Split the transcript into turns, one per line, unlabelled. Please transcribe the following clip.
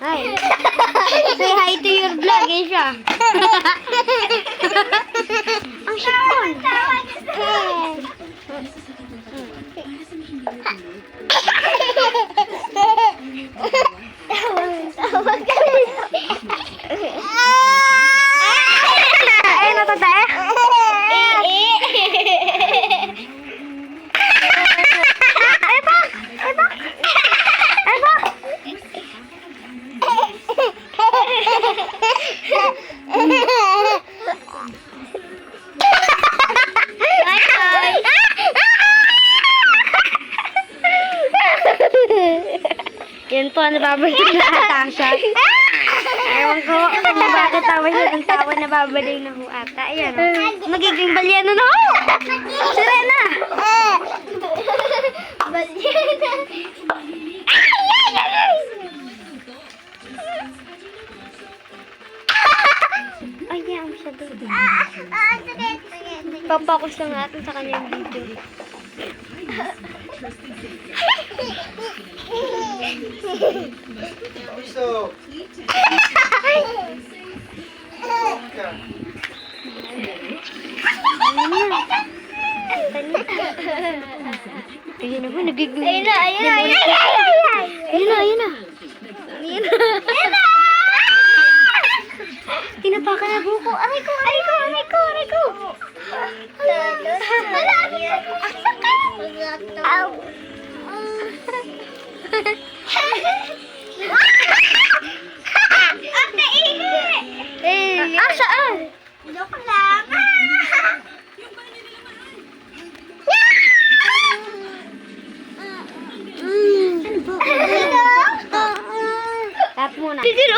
Hi. Say hi to your vlog, Asia. Ang sipon. Ay, natatay. Yan po, nababalik na ata siya. Ewan ko kung bakit tawa siya ng tawa na babalik na ho ata. Ayan, magiging balyano na ho! Sirena! Balyano! Ayan siya doon. Papakus lang natin sa kanyang video.
Gusto.
Ayun na po, nagiging...
Ayun na.
Tinapakan na buko. Aray ko.
Ow. Ate, ihi!
Saan?
Joke lang.
Tap muna. Gigil.